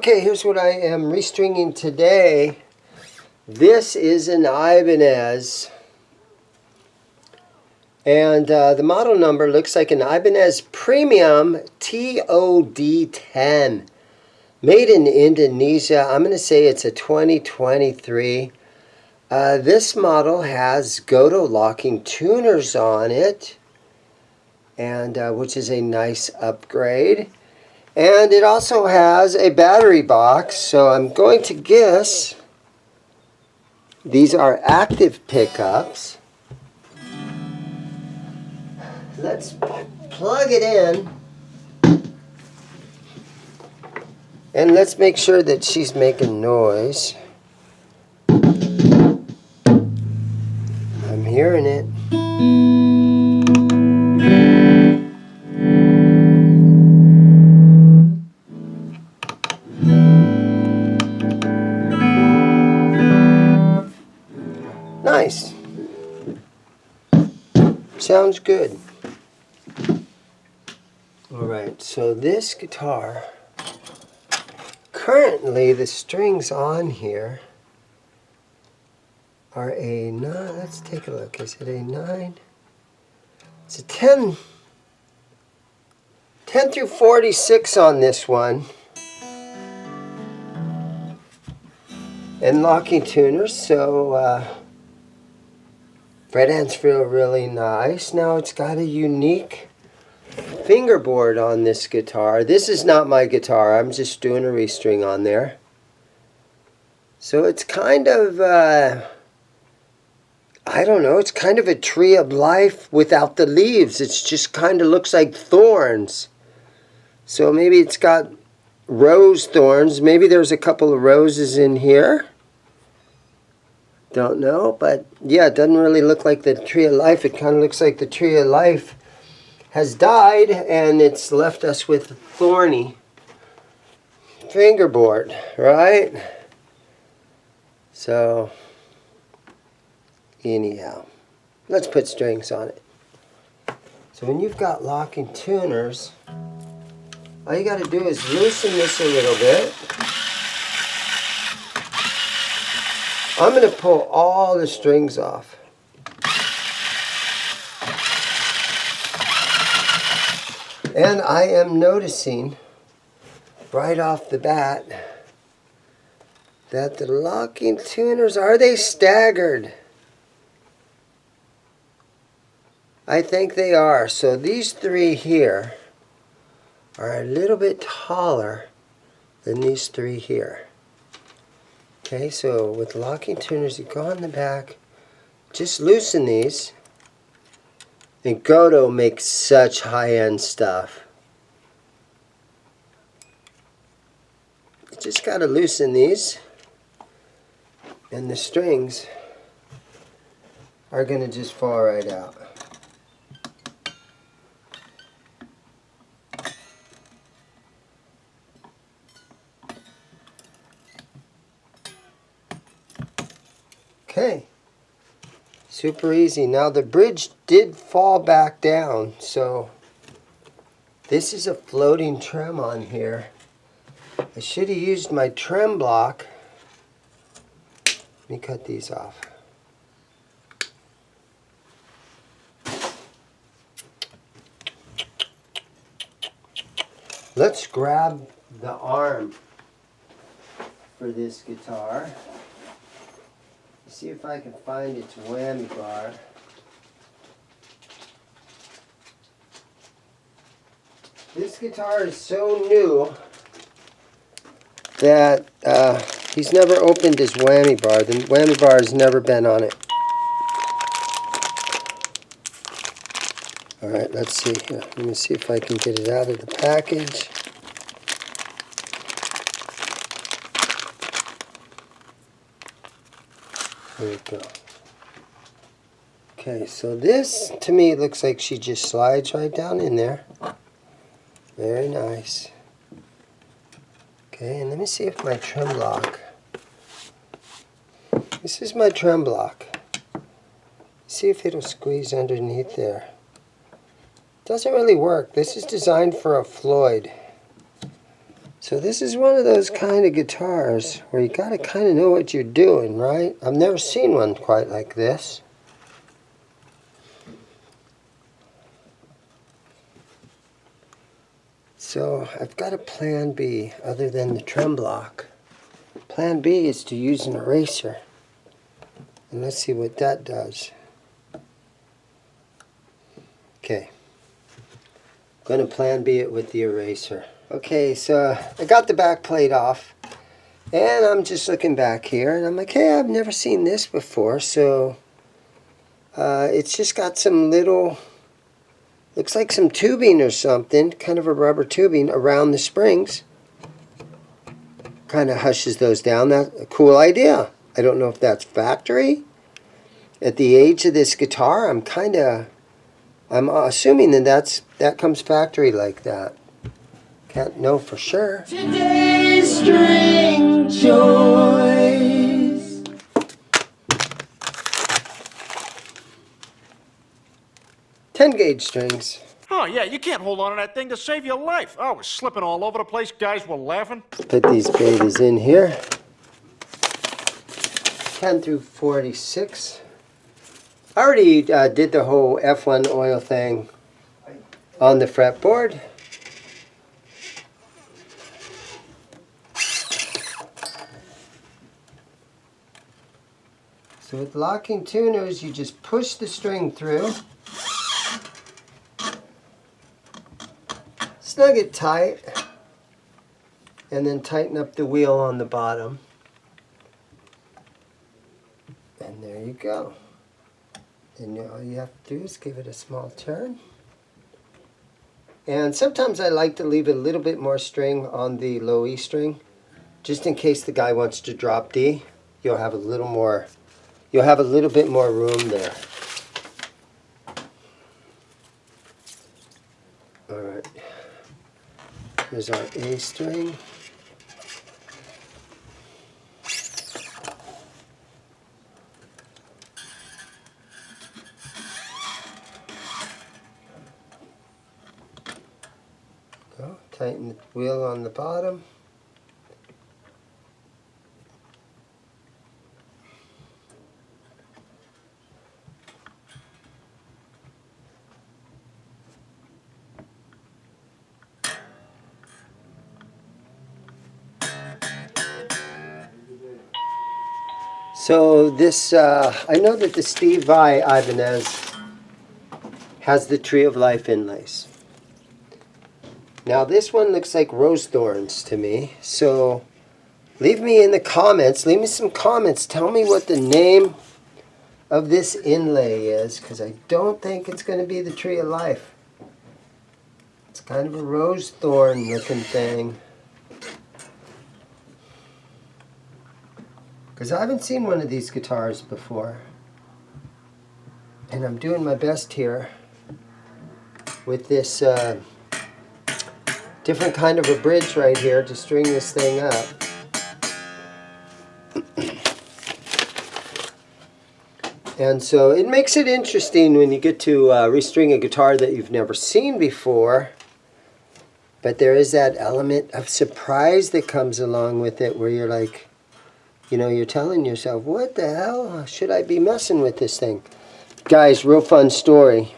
Okay, here's what I am restringing today. This is an Ibanez. And the model number looks like an Ibanez Premium TOD10. Made in Indonesia. I'm going to say it's a 2023. This model has Goto locking tuners on it, and which is a nice upgrade. And it also has a battery box, so I'm going to guess these are active pickups. Let's plug it in, and let's make sure that she's making noise. I'm hearing it. Nice. Sounds good. Alright, so this guitar, currently the strings on here are a 9, let's take a look, is it a 9? It's a 10 through 46 on this one. And locking tuners, so fretbands feel really nice. Now it's got a unique fingerboard on this guitar. This is not my guitar, I'm just doing a restring on there. So it's kind of, I don't know, it's kind of a tree of life without the leaves. It just kind of looks like thorns. So maybe it's got rose thorns. Maybe there's a couple of roses in here. Don't know, but yeah, it doesn't really look like the tree of life. It kind of looks like the tree of life has died and it's left us with a thorny fingerboard, right? So anyhow, let's put strings on it. So when you've got locking tuners, all you got to do is loosen this a little bit. I'm going to pull all the strings off. And I am noticing right off the bat that the locking tuners, are they staggered? I think they are. So these three here are a little bit taller than these three here. Okay, so with locking tuners, you go on the back, just loosen these. And Goto makes such high-end stuff. You just got to loosen these, and the strings are going to just fall right out. Okay. Super easy. Now the bridge did fall back down, so this is a floating trem on here. I should have used my trem block. Let me cut these off. Let's grab the arm for this guitar. See if I can find its whammy bar. This guitar is so new that he's never opened his whammy bar. The whammy bar has never been on it. Alright, let's see here. Let me see if I can get it out of the package. There we go. Okay, so this to me looks like she just slides right down in there. Very nice. Okay, and let me see if my trem block. This is my trem block. See if it'll squeeze underneath there. Doesn't really work. This is designed for a Floyd. So this is one of those kind of guitars where you gotta kind of know what you're doing, right? I've never seen one quite like this. So I've got a plan B other than the trem block. Plan B is to use an eraser. And let's see what that does. Okay. I'm going to plan B it with the eraser. Okay, so I got the back plate off. And I'm just looking back here. And I'm like, hey, I've never seen this before. So it's just got some little... looks like some tubing or something, kind of a rubber tubing around the springs. Kind of hushes those down. That's a cool idea. I don't know if that's factory. At the age of this guitar, I'm assuming that comes factory like that. Can't know for sure. Today's string choice. 10-gauge strings. Oh, yeah, you can't hold on to that thing to save your life. Oh, it was slipping all over the place. Guys were laughing. Put these babies in here. 10 through 46. I already did the whole F1 oil thing on the fretboard. So with locking tuners, you just push the string through. Snug it tight, and then tighten up the wheel on the bottom. And there you go. And all you have to do is give it a small turn. And sometimes I like to leave a little bit more string on the low E string, just in case the guy wants to drop D. You'll have a little bit more room there. All right. Here's our A string. Go. Tighten the wheel on the bottom. So this, I know that the Steve Vai Ibanez has the Tree of Life inlays. Now this one looks like rose thorns to me. So leave me in the comments, leave me some comments. Tell me what the name of this inlay is, because I don't think it's going to be the Tree of Life. It's kind of a rose thorn looking thing. Because I haven't seen one of these guitars before. And I'm doing my best here with this different kind of a bridge right here to string this thing up. And so it makes it interesting when you get to restring a guitar that you've never seen before. But there is that element of surprise that comes along with it where you're like, you know, you're telling yourself, what the hell should I be messing with this thing? Guys, real fun story.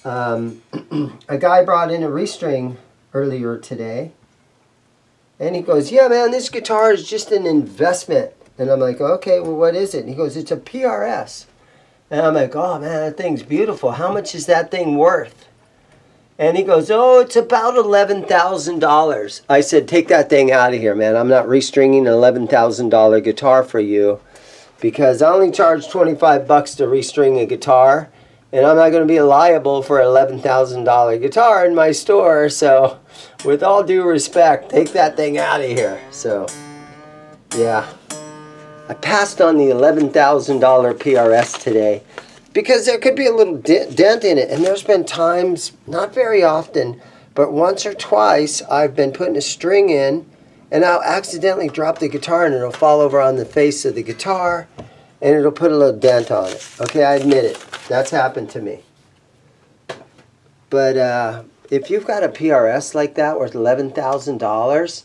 A guy brought in a restring earlier today. And he goes, yeah, man, this guitar is just an investment. And I'm like, okay, well, what is it? And he goes, it's a PRS. And I'm like, oh, man, that thing's beautiful. How much is that thing worth? And he goes, oh, it's about $11,000. I said, take that thing out of here, man. I'm not restringing an $11,000 guitar for you because I only charge $25 to restring a guitar, and I'm not going to be liable for an $11,000 guitar in my store. So with all due respect, take that thing out of here. So, yeah. I passed on the $11,000 PRS today, because there could be a little dent in it. And there's been times, not very often, but once or twice, I've been putting a string in, and I'll accidentally drop the guitar, and it'll fall over on the face of the guitar, and it'll put a little dent on it. Okay, I admit it. That's happened to me. But if you've got a PRS like that worth $11,000,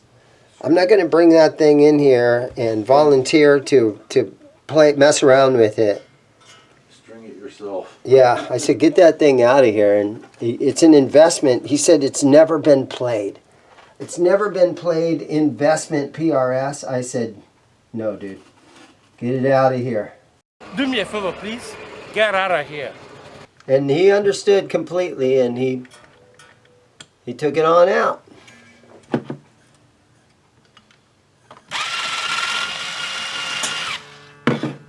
I'm not going to bring that thing in here and volunteer to mess around with it. String it yourself. Yeah, I said, get that thing out of here. And it's an investment. He said it's never been played. It's never been played, investment PRS. I said, no, dude. Get it out of here. Do me a favor, please. Get out of here. And he understood completely, and he took it on out.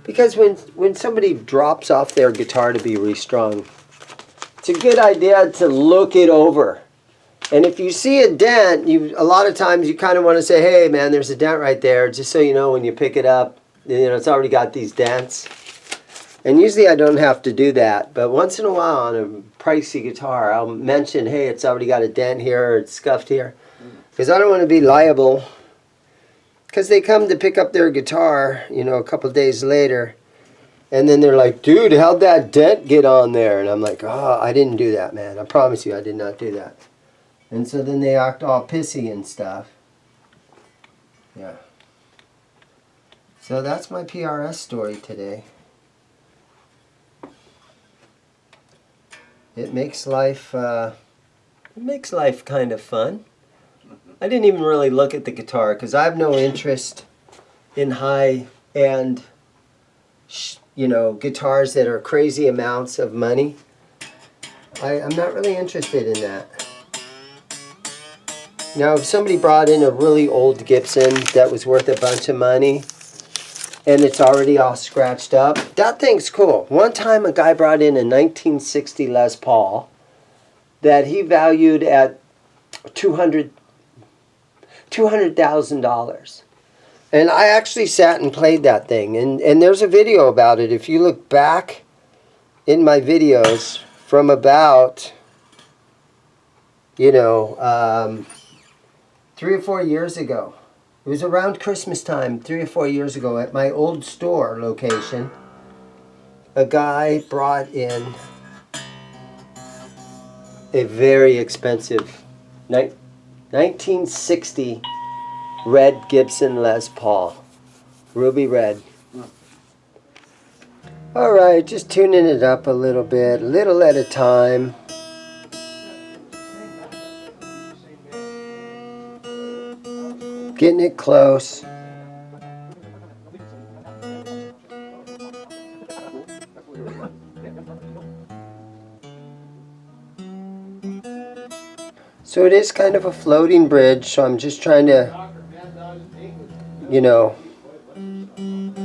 Because when somebody drops off their guitar to be restrung, it's a good idea to look it over. And if you see a dent, a lot of times you kind of want to say, hey man, there's a dent right there, just so you know when you pick it up, it's already got these dents. And usually I don't have to do that, but once in a while on a pricey guitar, I'll mention, hey, it's already got a dent here, or it's scuffed here. Because I don't want to be liable. Because they come to pick up their guitar, a couple days later, and then they're like, dude, how'd that dent get on there? And I'm like, oh, I didn't do that, man. I promise you I did not do that. And so then they act all pissy and stuff. Yeah. So that's my PRS story today. It makes life kind of fun. I didn't even really look at the guitar because I have no interest in high-end, guitars that are crazy amounts of money. I'm not really interested in that. Now, if somebody brought in a really old Gibson that was worth a bunch of money and it's already all scratched up, that thing's cool. One time a guy brought in a 1960 Les Paul that he valued at $200,000. And I actually sat and played that thing. And there's a video about it. If you look back in my videos from about, 3 or 4 years ago. It was around Christmas time, 3 or 4 years ago, at my old store location. A guy brought in a very expensive 1960 red Gibson Les Paul. Ruby red. Alright, just tuning it up a little bit, a little at a time. Getting it close. So it is kind of a floating bridge, so I'm just trying to,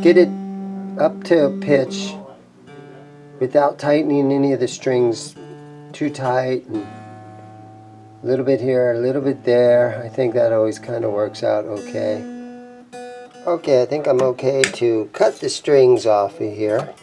get it up to a pitch without tightening any of the strings too tight. And a little bit here, a little bit there. I think that always kind of works out okay. Okay, I think I'm okay to cut the strings off of here.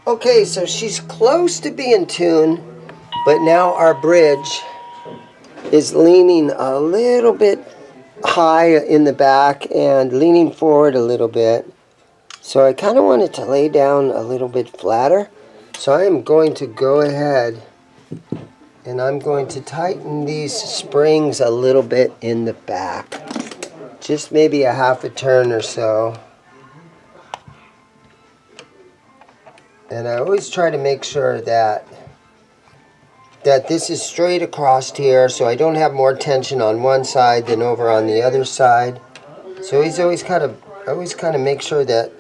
Okay, so she's close to being tuned, but now our bridge is leaning a little bit high in the back and leaning forward a little bit. So I kind of want it to lay down a little bit flatter. So I am going to go ahead and I'm going to tighten these springs a little bit in the back. Just maybe a half a turn or so. And I always try to make sure that this is straight across here, so I don't have more tension on one side than over on the other side. So he's always kind of make sure that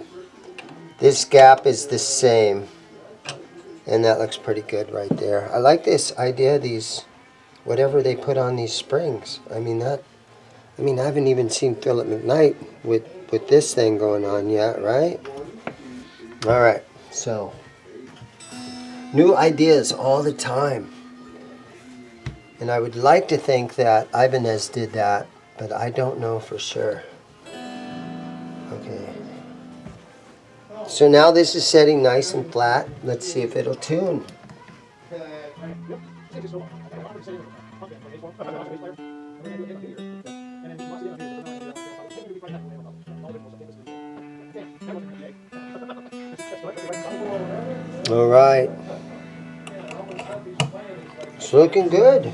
this gap is the same. And that looks pretty good right there. I like this idea, these, whatever they put on these springs. I haven't even seen Philip McKnight with this thing going on yet, right? All right, so new ideas all the time. And I would like to think that Ibanez did that, but I don't know for sure. Okay. So now this is setting nice and flat. Let's see if it'll tune. All right. It's looking good.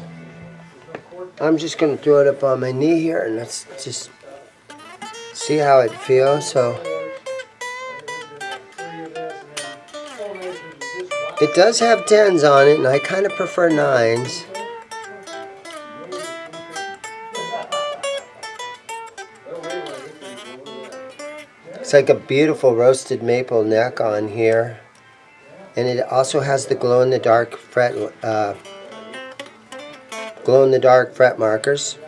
I'm just going to throw it up on my knee here and let's just see how it feels. So it does have 10s on it, and I kind of prefer 9s. It's like a beautiful roasted maple neck on here, and it also has the glow-in-the-dark fret markers.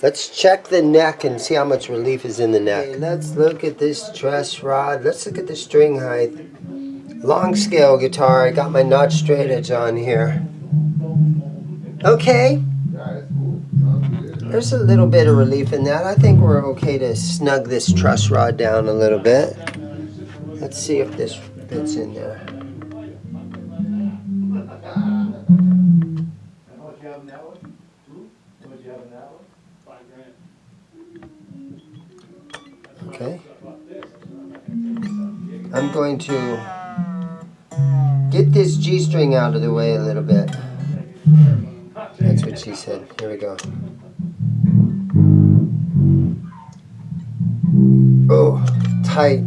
Let's check the neck and see how much relief is in the neck. Okay, let's look at this truss rod. Let's look at the string height. Long scale guitar. I got my notch straight edge on here. Okay. There's a little bit of relief in that. I think we're okay to snug this truss rod down a little bit. Let's see if this fits in there. Okay. I'm going to get this G string out of the way a little bit. That's what she said. Here we go. Oh, tight.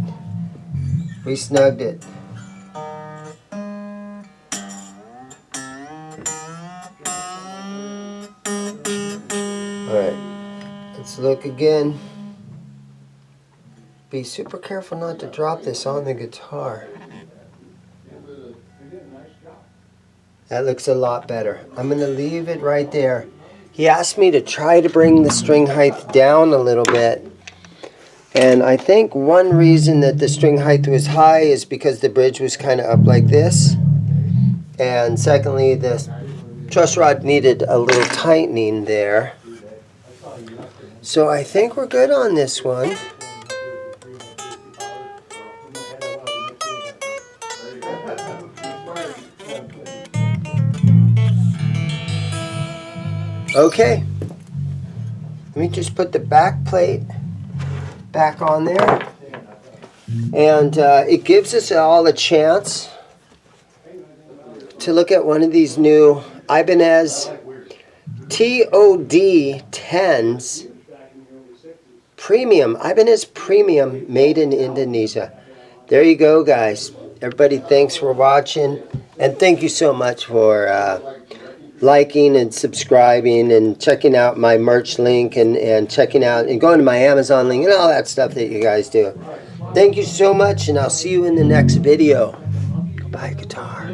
We snugged it. Alright, let's look again. Be super careful not to drop this on the guitar. That looks a lot better. I'm going to leave it right there. He asked me to try to bring the string height down a little bit. And I think one reason that the string height was high is because the bridge was kind of up like this. And secondly, the truss rod needed a little tightening there. So I think we're good on this one. Okay, let me just put the back plate back on there, and it gives us all a chance to look at one of these new Ibanez TOD 10s Premium, Ibanez Premium, made in Indonesia. There you go, guys. Everybody, thanks for watching, and thank you so much for liking and subscribing and checking out my merch link and checking out and going to my Amazon link and all that stuff that you guys do. Thank you so much, and I'll see you in the next video. Goodbye, guitar.